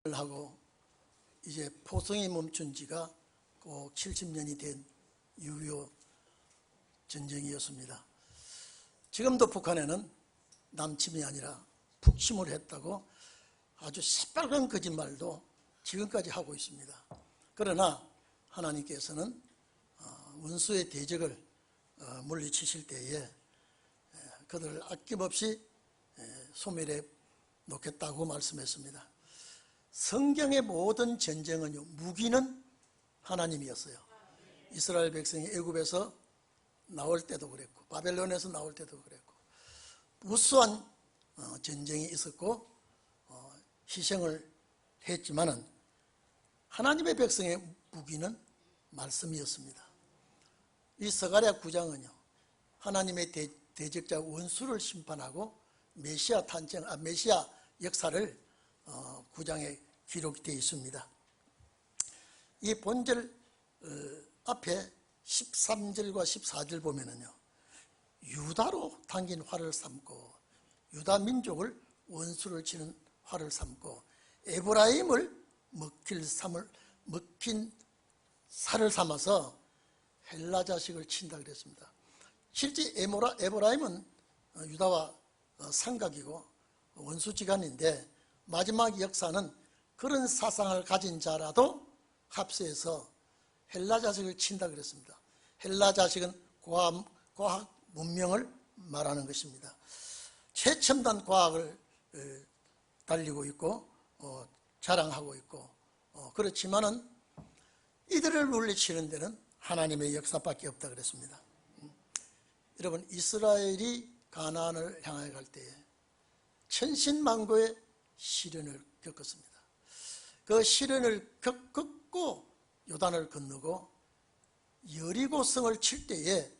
하고 이제 포성이 멈춘 지가 꼭 70년이 된 6.25 전쟁이었습니다. 지금도 북한에는 남침이 아니라 북침을 했다고 아주 새빨간 거짓말도 지금까지 하고 있습니다. 그러나 하나님께서는 원수의 대적을 물리치실 때에 그들을 아낌없이 소멸해 놓겠다고 말씀했습니다. 성경의 모든 전쟁은요, 무기는 하나님이었어요. 이스라엘 백성이 애굽에서 나올 때도 그랬고 바벨론에서 나올 때도 그랬고 무수한 전쟁이 있었고 희생을 했지만은 하나님의 백성의 무기는 말씀이었습니다. 이 스가랴 9장은요, 하나님의 대적자 원수를 심판하고 메시아 메시아 역사를 9장에 기록되어 있습니다. 이 본절 앞에 13절과 14절 보면은요, 유다로 당긴 활을 삼고 유다 민족을 원수를 치는 활을 삼고 에브라임을 먹힌 살을 삼아서 헬라 자식을 친다 그랬습니다. 실제 에브라임은 유다와 상각이고 원수지간인데 마지막 역사는 그런 사상을 가진 자라도 합세해서 헬라 자식을 친다 그랬습니다. 헬라 자식은 과학 문명을 말하는 것입니다. 최첨단 과학을 달리고 있고 자랑하고 있고 그렇지만은 이들을 물리치는 데는 하나님의 역사밖에 없다 그랬습니다. 여러분, 이스라엘이 가나안을 향해 갈 때에 천신만고의 시련을 겪었습니다. 그 시련을 겪고 요단을 건너고 여리고성을 칠 때에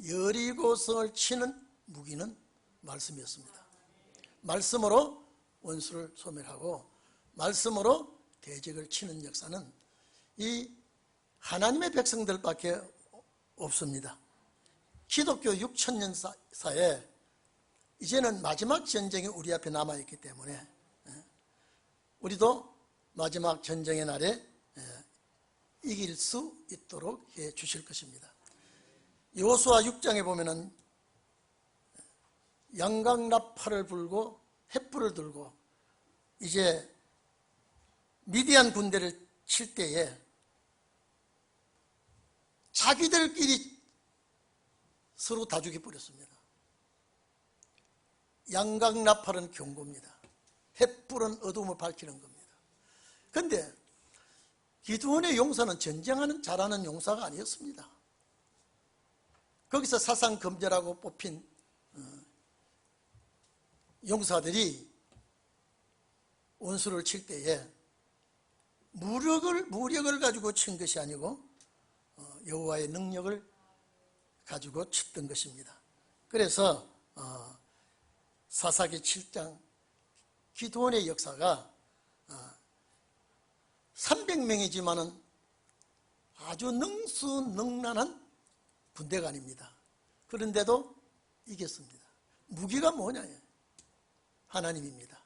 여리고성을 치는 무기는 말씀이었습니다. 말씀으로 원수를 소멸하고 말씀으로 대적을 치는 역사는 이 하나님의 백성들밖에 없습니다. 기독교 6000년사에 이제는 마지막 전쟁이 우리 앞에 남아있기 때문에 우리도 마지막 전쟁의 날에 이길 수 있도록 해 주실 것입니다. 여호수아 6장에 보면은 양강나팔을 불고 횃불을 들고 이제 미디안 군대를 칠 때에 자기들끼리 서로 다 죽여버렸습니다. 양강나팔은 경고입니다. 횃불은 어둠을 밝히는 겁니다. 그런데 기드온의 용사는 전쟁하는 잘하는 용사가 아니었습니다. 거기서 사상검절하고 뽑힌 용사들이 원수를 칠 때에 무력을 가지고 친 것이 아니고 여호와의 능력을 가지고 쳤던 것입니다. 그래서 사사기 7장 기드온의 역사가 300명이지만은 아주 능수능란한 군대가 아닙니다. 그런데도 이겼습니다. 무기가 뭐냐요? 하나님입니다.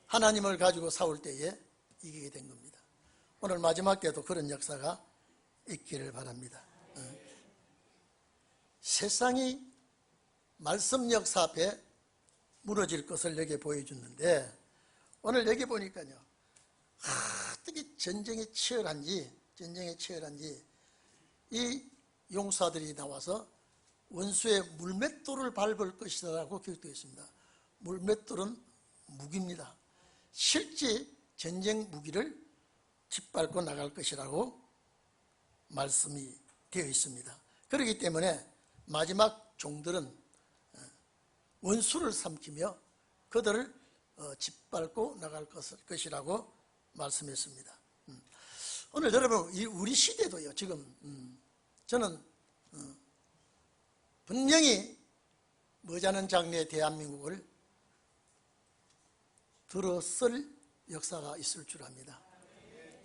하나님을 가지고 싸울 때에 이기게 된 겁니다. 오늘 마지막 때도 그런 역사가 있기를 바랍니다. 세상이 말씀 역사 앞에 무너질 것을 여기 보여주는데 오늘 여기 보니까요, 어떻게 전쟁이 치열한지 이 용사들이 나와서 원수의 물맷돌을 밟을 것이라고 기록되어 있습니다. 물맷돌은 무기입니다. 실제 전쟁 무기를 짓밟고 나갈 것이라고 말씀이 되어 있습니다. 그렇기 때문에 마지막 종들은 원수를 삼키며 그들을 짓밟고 나갈 것이라고 말씀했습니다. 오늘 여러분, 우리 시대도요, 지금 저는 분명히 머지않은 장래에 대한민국을 들어설 역사가 있을 줄 압니다.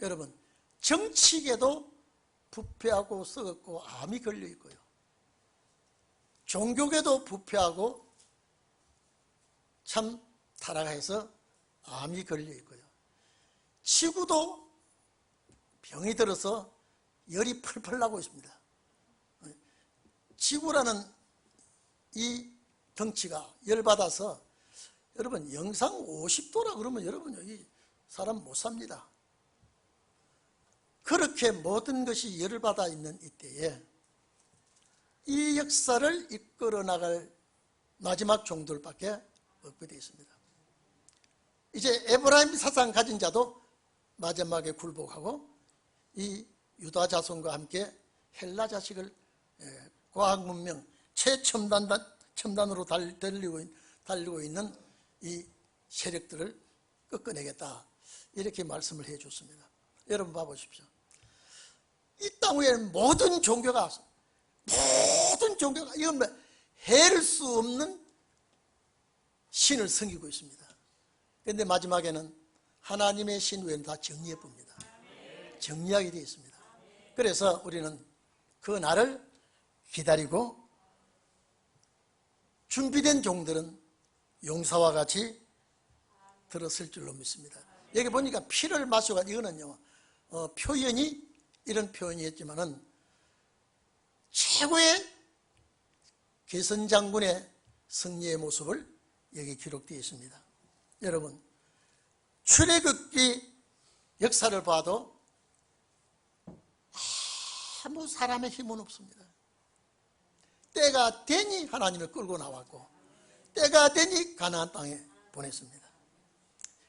여러분, 정치계도 부패하고 썩었고 암이 걸려 있고요, 종교계도 부패하고 참 타락해서 암이 걸려 있고요, 지구도 병이 들어서 열이 펄펄 나고 있습니다. 지구라는 이 덩치가 열받아서 여러분 영상 50도라 그러면 여러분 여기 사람 못 삽니다. 그렇게 모든 것이 열을 받아 있는 이때에 이 역사를 이끌어 나갈 마지막 종들밖에 없게 되어 있습니다. 이제 에브라임 사상 가진 자도 마지막에 굴복하고 이 유다 자손과 함께 헬라 자식을 과학 문명 최첨단으로 달리고 있는 이 세력들을 꺾어내겠다, 이렇게 말씀을 해 줬습니다. 여러분 봐보십시오. 이 땅 위에 모든 종교가 이건 해를 수 없는 신을 섬기고 있습니다. 그런데 마지막에는 하나님의 신 외에는 다 정리해 봅니다. 정리하게 되어 있습니다. 그래서 우리는 그 날을 기다리고 준비된 종들은 용사와 같이 들었을 줄로 믿습니다. 여기 보니까 피를 마셔가, 이거는요 표현이 이런 표현이었지만은 최고의 개선장군의 승리의 모습을 여기 기록되어 있습니다. 여러분, 출애굽기 역사를 봐도 아무 사람의 힘은 없습니다. 때가 되니 하나님을 끌고 나왔고 때가 되니 가나안 땅에 보냈습니다.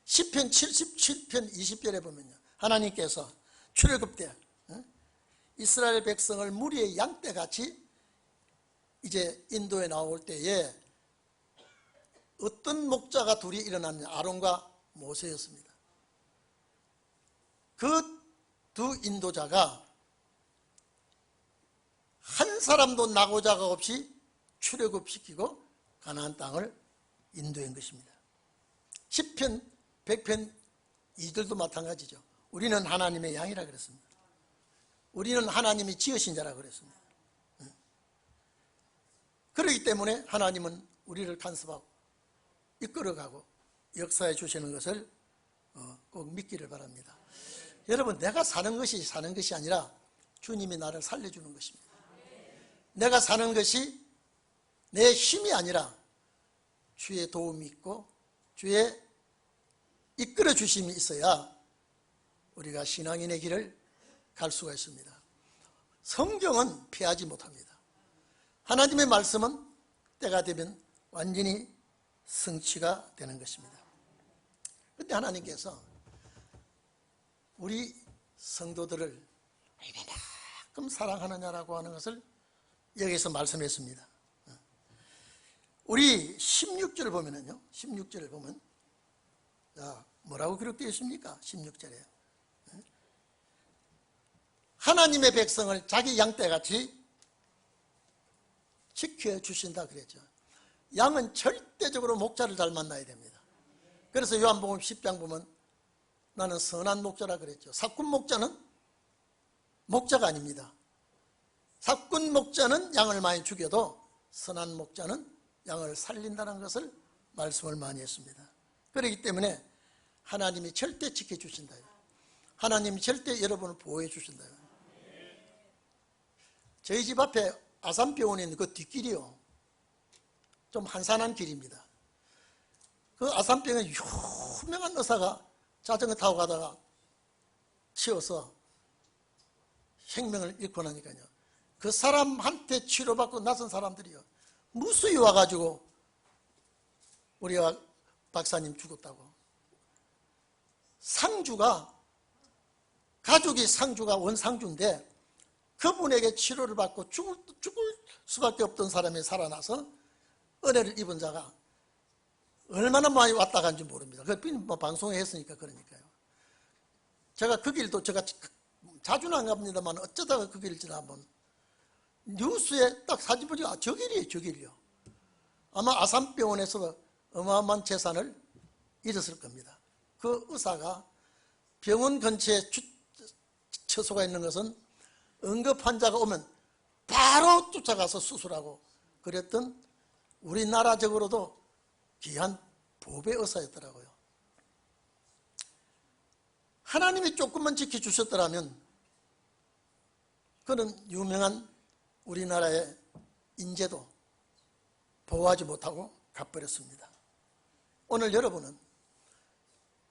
시편 77편 20절에 보면요, 하나님께서 출애굽 때 이스라엘 백성을 무리의 양떼같이 이제 인도에 나올 때에 어떤 목자가 둘이 일어났냐, 아론과 모세였습니다. 그 두 인도자가 한 사람도 나고자가 없이 출애굽시키고 가나안 땅을 인도한 것입니다. 시편 100편 2절도 마찬가지죠. 우리는 하나님의 양이라 그랬습니다. 우리는 하나님이 지으신 자라 그랬습니다. 그렇기 때문에 하나님은 우리를 간섭하고 이끌어가고 역사해 주시는 것을 꼭 믿기를 바랍니다. 여러분, 내가 사는 것이 아니라 주님이 나를 살려주는 것입니다. 내가 사는 것이 내 힘이 아니라 주의 도움이 있고 주의 이끌어 주심이 있어야 우리가 신앙인의 길을 갈 수가 있습니다. 성경은 피하지 못합니다. 하나님의 말씀은 때가 되면 완전히 성취가 되는 것입니다. 그런데 하나님께서 우리 성도들을 얼마만큼 사랑하느냐라고 하는 것을 여기서 말씀했습니다. 우리 16절을 보면은요, 16절을 보면 뭐라고 기록되어 있습니까? 16절에 하나님의 백성을 자기 양떼같이 지켜주신다 그랬죠. 양은 절대적으로 목자를 잘 만나야 됩니다. 그래서 요한복음 10장 보면 나는 선한 목자라 그랬죠. 사꾼 목자는 목자가 아닙니다. 사꾼 목자는 양을 많이 죽여도 선한 목자는 양을 살린다는 것을 말씀을 많이 했습니다. 그렇기 때문에 하나님이 절대 지켜주신다. 하나님이 절대 여러분을 보호해 주신다. 저희 집 앞에 아산병원에 있는 그 뒷길이요, 좀 한산한 길입니다. 그 아산병원에 유명한 의사가 자전거 타고 가다가 치여서 생명을 잃고 나니까요, 그 사람한테 치료받고 나선 사람들이요 무수히 와가지고 우리가 박사님 죽었다고, 상주가, 가족이 상주가 원상주인데 그분에게 치료를 받고 죽을 수밖에 없던 사람이 살아나서 은혜를 입은 자가 얼마나 많이 왔다 간지 모릅니다. 그 방송에 했으니까 그러니까요. 제가 그 길도 제가 자주는 안 갑니다만 어쩌다가 그 길을 한번 뉴스에 딱 사진 보니까 저 길이에요, 저 길이요. 아마 아산병원에서 어마어마한 재산을 잃었을 겁니다. 그 의사가 병원 근처에 처소가 있는 것은 응급 환자가 오면 바로 쫓아가서 수술하고 그랬던 우리나라적으로도 귀한 보배 의사였더라고요. 하나님이 조금만 지켜주셨더라면 그는 유명한 우리나라의 인재도 보호하지 못하고 가버렸습니다. 오늘 여러분은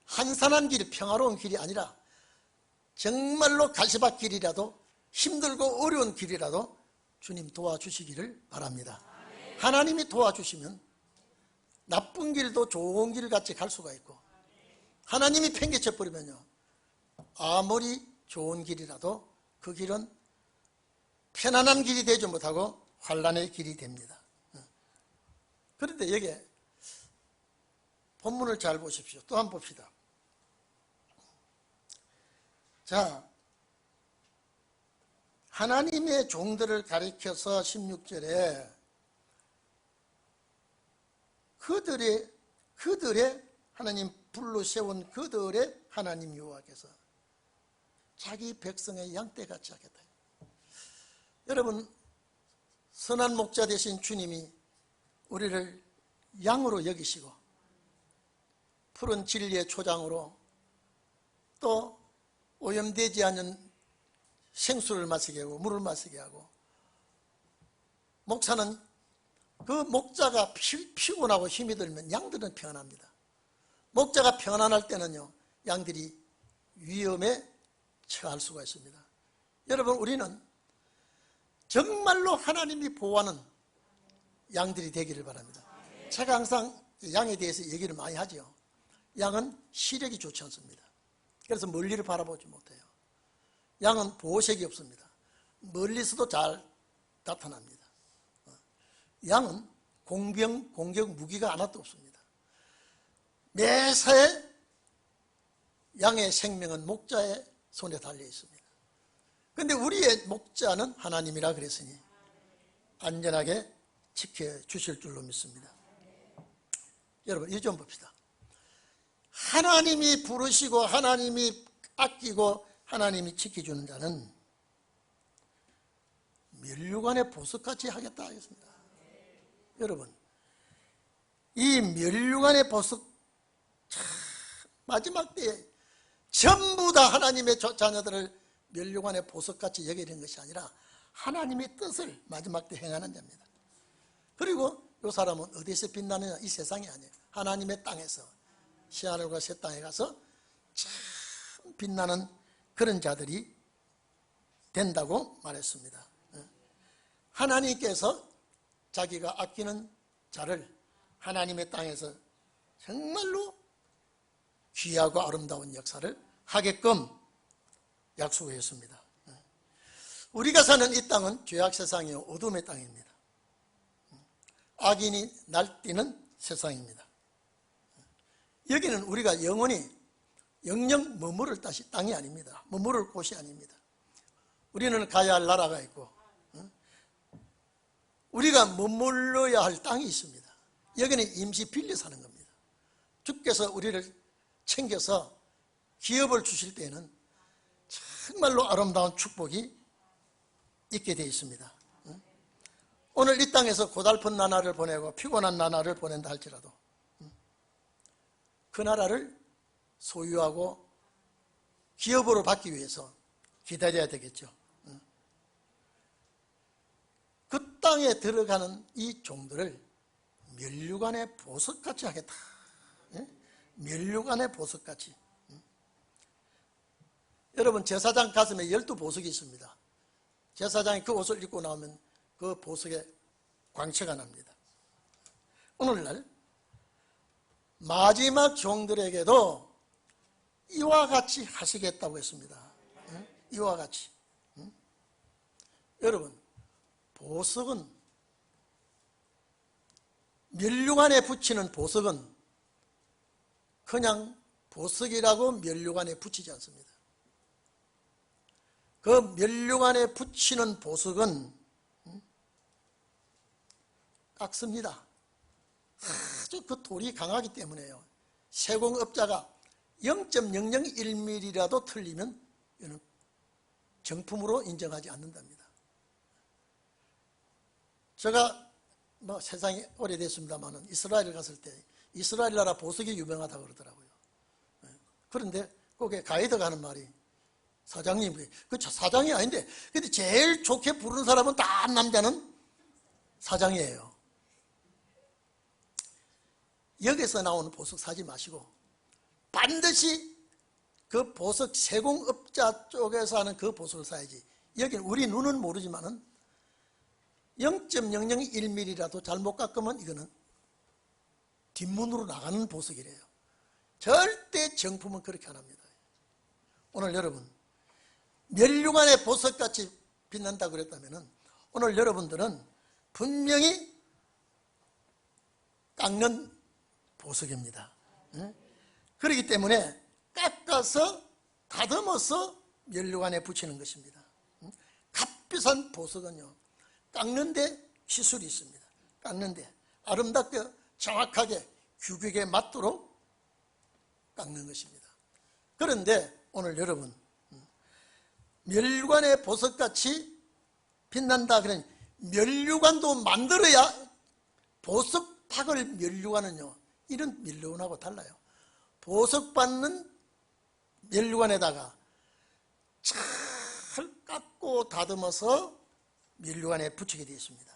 한산한 길, 평화로운 길이 아니라 정말로 가시밭길이라도 힘들고 어려운 길이라도 주님 도와주시기를 바랍니다. 하나님이 도와주시면 나쁜 길도 좋은 길 같이 갈 수가 있고, 하나님이 팽개쳐 버리면요, 아무리 좋은 길이라도 그 길은 편안한 길이 되지 못하고 환난의 길이 됩니다. 그런데 여기에 본문을 잘 보십시오. 또 한번 봅시다. 자, 하나님의 종들을 가리켜서 16절에 그들의 하나님 불러 세운 그들의 하나님 여호와께서 자기 백성의 양떼같이 하겠다. 여러분, 선한 목자 되신 주님이 우리를 양으로 여기시고 푸른 진리의 초장으로 또 오염되지 않는 생수를 마시게 하고 물을 마시게 하고, 목사는 그 목자가 피곤하고 힘이 들면 양들은 평안합니다. 목자가 평안할 때는요, 양들이 위험에 처할 수가 있습니다. 여러분, 우리는 정말로 하나님이 보호하는 양들이 되기를 바랍니다. 제가 항상 양에 대해서 얘기를 많이 하죠. 양은 시력이 좋지 않습니다. 그래서 멀리를 바라보지 못해요. 양은 보호색이 없습니다. 멀리서도 잘 나타납니다. 양은 공격 무기가 하나도 없습니다. 매사에 양의 생명은 목자의 손에 달려 있습니다. 그런데 우리의 목자는 하나님이라 그랬으니 안전하게 지켜주실 줄로 믿습니다. 여러분, 이 좀 봅시다. 하나님이 부르시고 하나님이 아끼고 하나님이 지켜주는 자는 면류관의 보석같이 하겠다 하겠습니다. 여러분, 이 면류관의 보석, 마지막 때에 전부 다 하나님의 자녀들을 면류관의 보석같이 여기는 것이 아니라 하나님의 뜻을 마지막 때 행하는 자입니다. 그리고 이 사람은 어디서 빛나느냐? 이 세상이 아니에요. 하나님의 땅에서, 새하늘과 새 땅에 가서 참 빛나는 그런 자들이 된다고 말했습니다. 하나님께서 자기가 아끼는 자를 하나님의 땅에서 정말로 귀하고 아름다운 역사를 하게끔 약속했습니다. 우리가 사는 이 땅은 죄악 세상이요, 어둠의 땅입니다. 악인이 날뛰는 세상입니다. 여기는 우리가 영원히 영영 머무를 땅이 아닙니다. 머무를 곳이 아닙니다. 우리는 가야 할 나라가 있고 우리가 머물러야 할 땅이 있습니다. 여기는 임시 빌려 사는 겁니다. 주께서 우리를 챙겨서 기업을 주실 때에는 정말로 아름다운 축복이 있게 되어 있습니다. 오늘 이 땅에서 고달픈 나날을 보내고 피곤한 나날을 보낸다 할지라도 그 나라를 소유하고 기업으로 받기 위해서 기다려야 되겠죠. 그 땅에 들어가는 이 종들을 면류관의 보석같이 하겠다. 면류관의 보석같이. 여러분, 제사장 가슴에 12보석이 있습니다. 제사장이 그 옷을 입고 나오면 그 보석에 광채가 납니다. 오늘날 마지막 종들에게도 이와 같이 하시겠다고 했습니다. 이와 같이. 여러분, 보석은, 면류관에 붙이는 보석은 그냥 보석이라고 면류관에 붙이지 않습니다. 그 면류관에 붙이는 보석은 깎습니다. 아주 그 돌이 강하기 때문에요. 세공업자가 0.001mm라도 틀리면 이는 정품으로 인정하지 않는답니다. 제가 세상이 오래됐습니다만 이스라엘 갔을 때 이스라엘 나라 보석이 유명하다고 그러더라고요. 그런데 거기에 가이드가 하는 말이, 사장님, 그 사장이 아닌데, 근데 제일 좋게 부르는 사람은 다 남자는 사장이에요. 여기서 나오는 보석 사지 마시고 반드시 그 보석 세공업자 쪽에서 하는 그 보석을 사야지. 여기는 우리 눈은 모르지만은 0.001mm라도 잘못 깎으면 이거는 뒷문으로 나가는 보석이래요. 절대 정품은 그렇게 안 합니다. 오늘 여러분, 면류관의 보석같이 빛난다고 그랬다면 오늘 여러분들은 분명히 깎는 보석입니다. 그렇기 때문에 깎아서 다듬어서 면류관에 붙이는 것입니다. 값비싼 보석은요, 깎는데 기술이 있습니다. 깎는데 아름답게 정확하게 규격에 맞도록 깎는 것입니다. 그런데 오늘 여러분, 면류관의 보석같이 빛난다 그러니 면류관도 만들어야, 보석팍을 면류관은요, 이런 면류관하고 달라요. 보석 받는 면류관에다가 잘 깎고 다듬어서 면류관에 붙이게 되어 있습니다.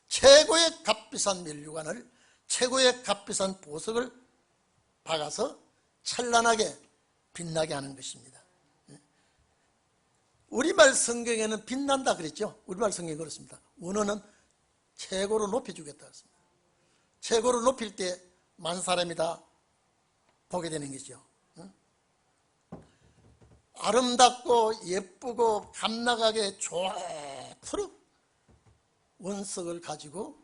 최고의 값비싼 면류관을, 최고의 값비싼 보석을 박아서 찬란하게 빛나게 하는 것입니다. 우리말 성경에는 빛난다 그랬죠. 우리말 성경이 그렇습니다. 원어는 최고로 높여주겠다 그랬습니다. 최고로 높일 때 만 사람이 다 보게 되는 것이죠. 아름답고 예쁘고 감나가게 좋도록 원석을 가지고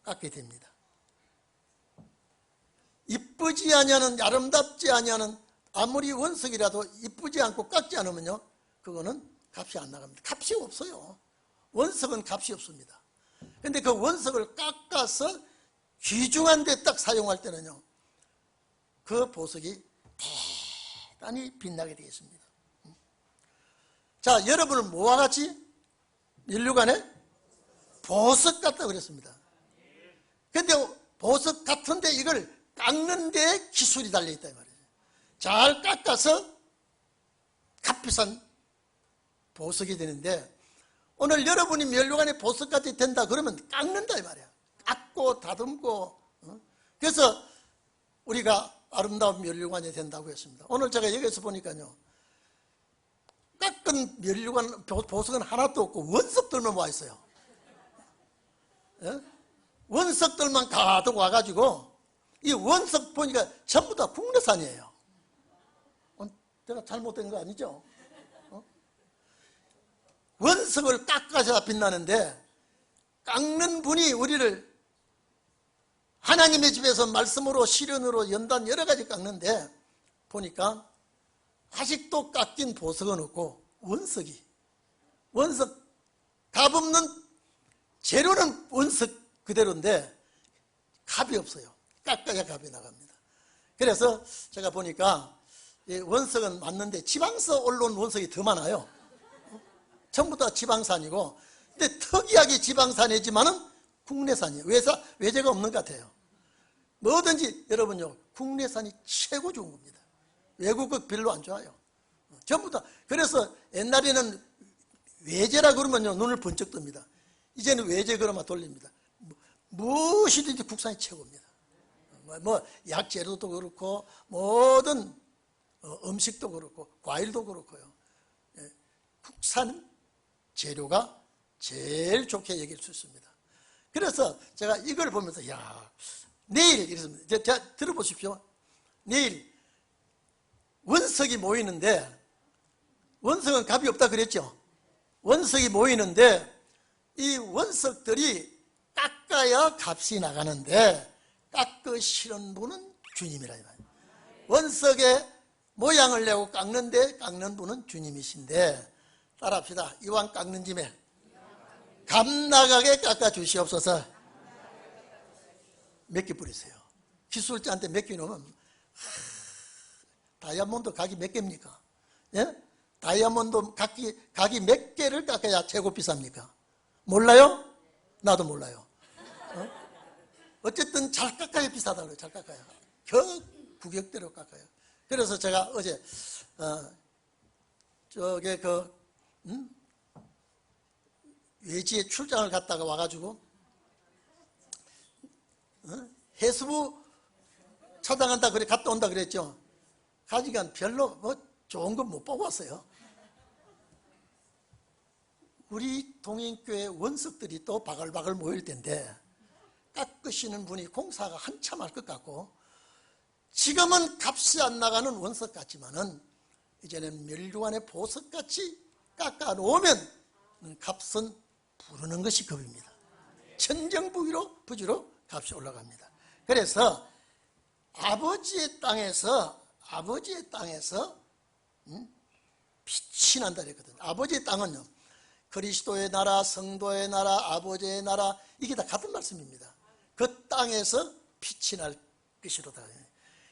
깎게 됩니다. 이쁘지 아니하는, 아름답지 아니하는 아무리 원석이라도 이쁘지 않고 깎지 않으면요, 그거는 값이 안 나갑니다. 값이 없어요. 원석은 값이 없습니다. 그런데 그 원석을 깎아서 귀중한 데 딱 사용할 때는요, 그 보석이 대단히 빛나게 되겠습니다. 자, 여러분은 뭐와 같이? 면류관에 보석 같다고 그랬습니다. 그런데 보석 같은데 이걸 깎는 데 기술이 달려있다 이 말이에요. 잘 깎아서 값비싼 보석이 되는데, 오늘 여러분이 면류관에 보석같이 된다 그러면 깎는다 이 말이야. 깎고 다듬고. 그래서 우리가 아름다운 면류관이 된다고 했습니다. 오늘 제가 여기서 보니까요, 깎은 면류관 보석은 하나도 없고 원석들만 와 있어요. 예? 원석들만 가득 와가지고, 이 원석 보니까 전부 다 국내산이에요. 제가 잘못된 거 아니죠? 원석을 깎아서 빛나는데, 깎는 분이 우리를 하나님의 집에서 말씀으로, 시련으로, 연단 여러 가지 깎는데 보니까 아직도 깎인 보석은 없고 원석 값없는 재료는 원석 그대로인데 값이 없어요. 깎아야 값이 나갑니다. 그래서 제가 보니까 원석은 맞는데 지방서 올라온 원석이 더 많아요. 전부 다 지방산이고, 근데 특이하게 지방산이지만은 국내산이에요. 외제가 없는 것 같아요. 뭐든지 여러분요, 국내산이 최고 좋은 겁니다. 외국 거 별로 안 좋아요. 전부 다. 그래서 옛날에는 외제라 그러면요, 눈을 번쩍 뜹니다. 이제는 외제 그러면 돌립니다. 무엇이든지 국산이 최고입니다. 뭐 약재료도 그렇고 모든 음식도 그렇고 과일도 그렇고요. 국산 재료가 제일 좋게 여길 수 있습니다. 그래서 제가 이걸 보면서, 야, 내일 이랬습니다. 자, 들어보십시오. 내일 원석이 모이는데, 원석은 값이 없다 그랬죠. 원석이 모이는데 이 원석들이 깎아야 값이 나가는데 깎으시는 분은 주님이라 이 말이에요. 원석의 모양을 내고 깎는데 깎는 분은 주님이신데, 따라합시다. 이왕 깎는 짐에 값나가게 깎아 주시옵소서. 몇 개 뿌리세요. 기술자한테 몇 개 넣으면 다이아몬드 각이 몇 개입니까? 예? 다이아몬드 각이 몇 개를 깎아야 최고 비쌉니까? 몰라요? 나도 몰라요. 어쨌든 잘 깎아야 비싸다 그래요. 잘 깎아야. 그 구격대로 깎아요. 그래서 제가 어제 저게 외지에 출장을 갔다가 와가지고 해수부 차당한다 그래 갔다 온다 그랬죠. 가지간 별로 뭐 좋은 건 못 보고 왔어요. 우리 동행교회 원석들이 또 바글바글 모일 텐데 깎으시는 분이 공사가 한참 할 것 같고, 지금은 값이 안 나가는 원석 같지만은 이제는 멸류관의 보석같이 깎아 놓으면 값은 부르는 것이 급입니다. 천정부지로 값이 올라갑니다. 그래서 아버지의 땅에서 빛이 난다 그랬거든요. 아버지의 땅은요, 그리스도의 나라, 성도의 나라, 아버지의 나라, 이게 다 같은 말씀입니다. 그 땅에서 빛이 날 것이로다.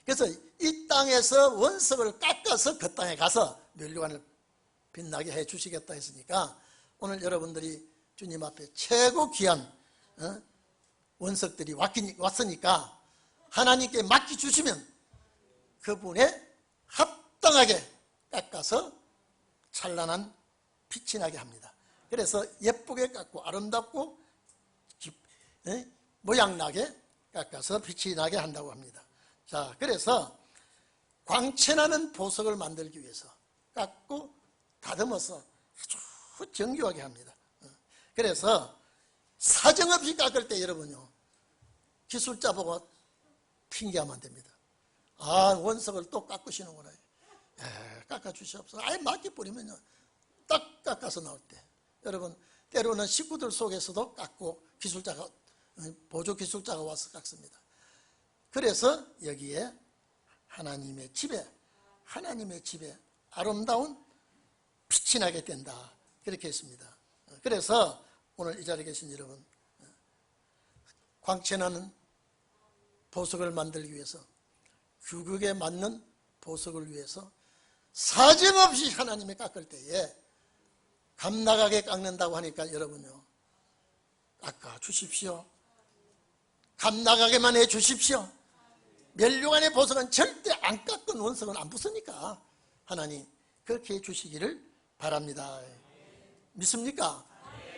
그래서 이 땅에서 원석을 깎아서 그 땅에 가서 멸류관을 빛나게 해 주시겠다 했으니까, 오늘 여러분들이 주님 앞에 최고 귀한 원석들이 왔으니까 하나님께 맡겨주시면 그분에 합당하게 깎아서 찬란한 빛이 나게 합니다. 그래서 예쁘게 깎고 아름답고 모양나게 깎아서 빛이 나게 한다고 합니다. 자, 그래서 광채나는 보석을 만들기 위해서 깎고 다듬어서 아주 정교하게 합니다. 그래서 사정없이 깎을 때 여러분요, 기술자 보고 핑계하면 안 됩니다. 아, 원석을 또 깎으시는구나. 깎아주시옵소서. 아예 맡겨버리면요, 딱 깎아서 나올 때, 여러분 때로는 식구들 속에서도 깎고 기술자가, 보조 기술자가 와서 깎습니다. 그래서 여기에 하나님의 집에 아름다운 빛이 나게 된다, 그렇게 했습니다. 그래서 오늘 이 자리에 계신 여러분, 광채나는 보석을 만들기 위해서, 규격에 맞는 보석을 위해서 사정없이 하나님이 깎을 때에 감나가게 깎는다고 하니까 여러분요, 깎아 주십시오. 감나가게만 해 주십시오. 멸류관의 보석은 절대 안 깎은 원석은 안 부수니까 하나님 그렇게 해 주시기를 바랍니다. 믿습니까?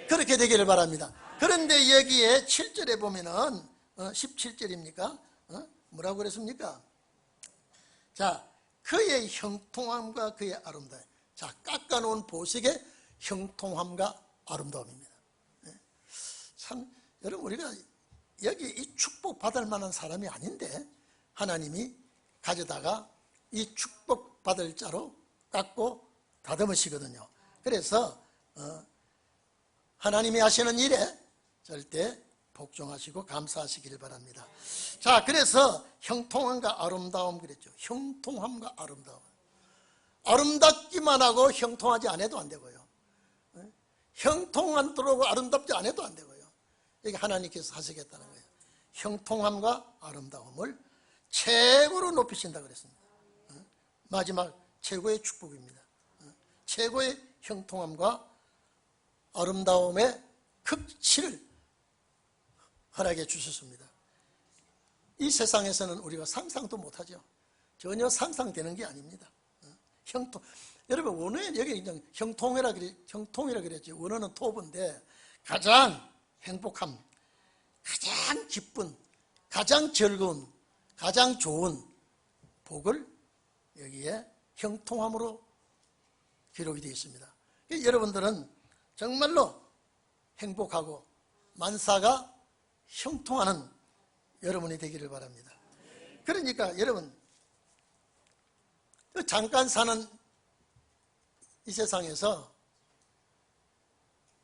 그렇게 되기를 바랍니다. 그런데 여기에 7절에 보면은 17절입니까? 뭐라고 그랬습니까? 자, 그의 형통함과 그의 아름다움. 자, 깎아놓은 보석의 형통함과 아름다움입니다. 참, 여러분, 우리가 여기 이 축복 받을 만한 사람이 아닌데 하나님이 가져다가 이 축복 받을 자로 깎고 다듬으시거든요. 그래서 하나님이 하시는 일에 절대 복종하시고 감사하시기를 바랍니다. 자, 그래서 형통함과 아름다움 그랬죠. 형통함과 아름다움. 아름답기만 하고 형통하지 않아도 안 되고요. 형통하도록 아름답지 않아도 안 되고요. 이게 하나님께서 하시겠다는 거예요. 형통함과 아름다움을 최고로 높이신다 그랬습니다. 마지막 최고의 축복입니다. 최고의 형통함과 아름다움의 극치를 허락해 주셨습니다. 이 세상에서는 우리가 상상도 못하죠. 전혀 상상되는 게 아닙니다. 형통, 여러분 원어에 여기 형통이라 그랬죠. 원어는 토부인데 가장 행복함, 가장 기쁜, 가장 즐거운, 가장 좋은 복을 여기에 형통함으로 기록이 되어 있습니다. 여러분들은 정말로 행복하고 만사가 형통하는 여러분이 되기를 바랍니다. 그러니까 여러분, 잠깐 사는 이 세상에서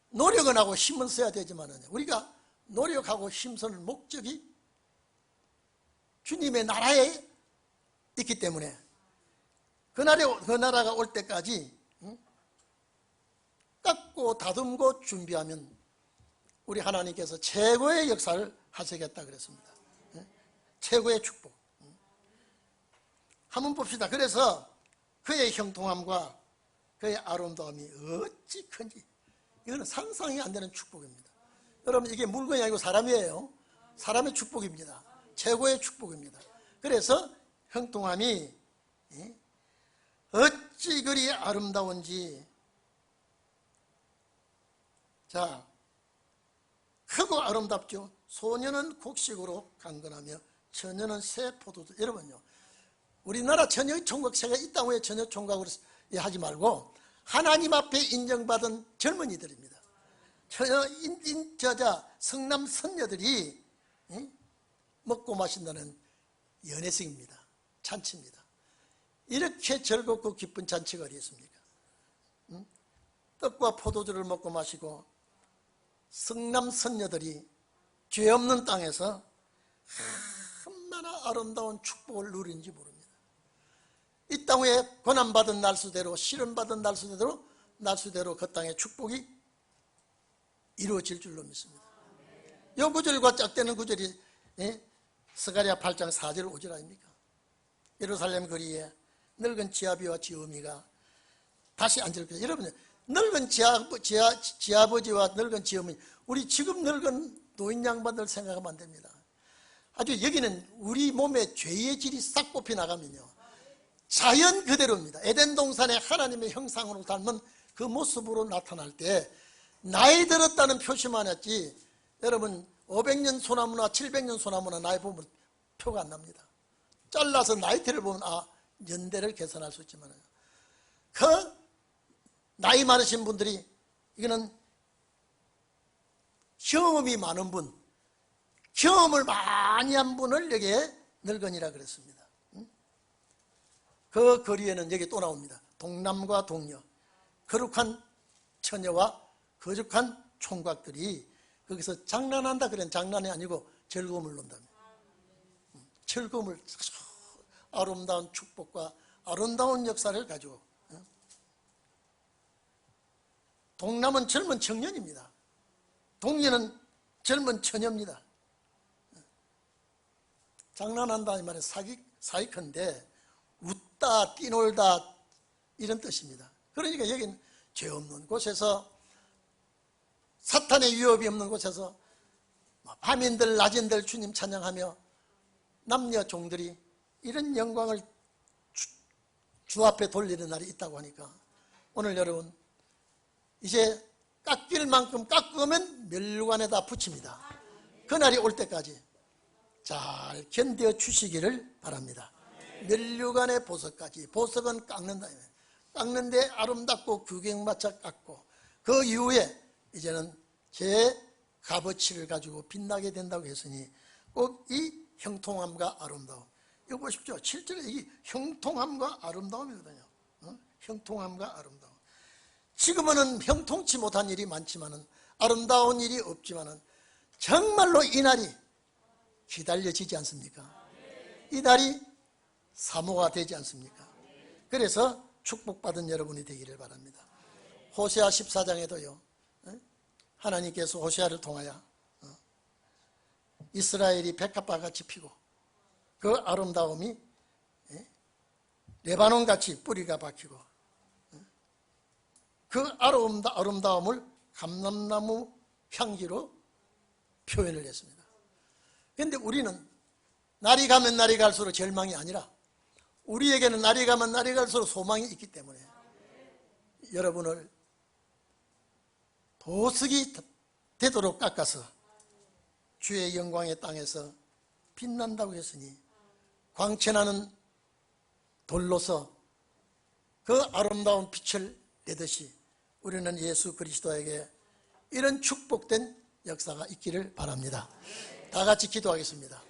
노력은 하고 힘은 써야 되지만 우리가 노력하고 힘쓰는 목적이 주님의 나라에 있기 때문에 그 나라가 올 때까지 깎고 다듬고 준비하면 우리 하나님께서 최고의 역사를 하시겠다 그랬습니다. 최고의 축복. 한번 봅시다. 그래서 그의 형통함과 그의 아름다움이 어찌 큰지, 이거는 상상이 안 되는 축복입니다. 여러분, 이게 물건이 아니고 사람이에요. 사람의 축복입니다. 최고의 축복입니다. 그래서 형통함이 어찌 그리 아름다운지. 자, 크고 아름답죠. 소년은 곡식으로 강건하며 처녀는 새 포도주. 여러분요, 우리나라 처녀의 총각새가 이 땅 위에 처녀 총각으로 하지 말고 하나님 앞에 인정받은 젊은이들입니다. 성남 선녀들이 먹고 마신다는 연회성입니다. 잔치입니다. 이렇게 즐겁고 기쁜 잔치가 어디 있습니까? 떡과 포도주를 먹고 마시고 성남 선녀들이 죄 없는 땅에서 얼마나 아름다운 축복을 누리는지 모릅니다. 이 땅 위에 고난받은 날수대로, 시련받은 날수대로 그 땅에 축복이 이루어질 줄로 믿습니다. 이 구절과 짝대는 구절이 스가랴 8장 4절 5절 아닙니까? 예루살렘 거리에 늙은 지아비와 지어미가 다시 앉을 거예요. 여러분, 늙은 지아버지와 늙은 지어미, 우리 지금 늙은 노인 양반들 생각하면 안 됩니다. 아주 여기는 우리 몸에 죄의 질이 싹 뽑혀 나가면요, 자연 그대로입니다. 에덴 동산에 하나님의 형상으로 닮은 그 모습으로 나타날 때 나이 들었다는 표시만 했지, 여러분 500년 소나무나 700년 소나무나 나이 보면 표가 안 납니다. 잘라서 나이테를 보면 연대를 계산할 수 있지만, 그 나이 많으신 분들이, 이거는 경험이 많은 분, 경험을 많이 한 분을 여기에 늙은이라 그랬습니다. 그 거리에는 여기 또 나옵니다. 동남과 동녀, 거룩한 처녀와 거룩한 총각들이 거기서 장난한다 그런 장난이 아니고 즐거움을 논답니다. 즐거움을, 아름다운 축복과 아름다운 역사를 가지고. 동남은 젊은 청년입니다. 동녀는 젊은 처녀입니다. 장난한다 이 말은 사기컨대 웃다 뛰놀다 이런 뜻입니다. 그러니까 여기는 죄 없는 곳에서, 사탄의 위협이 없는 곳에서 밤인들 낮인들 주님 찬양하며 남녀 종들이 이런 영광을 주 앞에 돌리는 날이 있다고 하니까, 오늘 여러분 이제 깎일 만큼 깎으면 멸관에다 붙입니다. 그날이 올 때까지 잘 견뎌 주시기를 바랍니다. 멸류관의 보석까지, 보석은 깎는다, 깎는데 아름답고 규격마차 깎고, 그 이후에 이제는 제 값어치를 가지고 빛나게 된다고 했으니 꼭 이 형통함과 아름다움, 이거 보십시오. 7절에 이 형통함과 아름다움이거든요. 형통함과 아름다움. 지금은 형통치 못한 일이 많지만은, 아름다운 일이 없지만은 정말로 이 날이 기다려지지 않습니까? 이 날이 사모가 되지 않습니까? 그래서 축복받은 여러분이 되기를 바랍니다. 호세아 14장에도요 하나님께서 호세아를 통하여 이스라엘이 백합화같이 피고 그 아름다움이 레바논같이 뿌리가 박히고 그 아름다움을 감람나무 향기로 표현을 했습니다. 그런데 우리는 날이 가면 날이 갈수록 절망이 아니라, 우리에게는 날이 가면 날이 갈수록 소망이 있기 때문에 여러분을 보석이 되도록 깎아서 주의 영광의 땅에서 빛난다고 했으니, 광채나는 돌로서 그 아름다운 빛을 내듯이 우리는 예수 그리스도에게 이런 축복된 역사가 있기를 바랍니다. 다 같이 기도하겠습니다.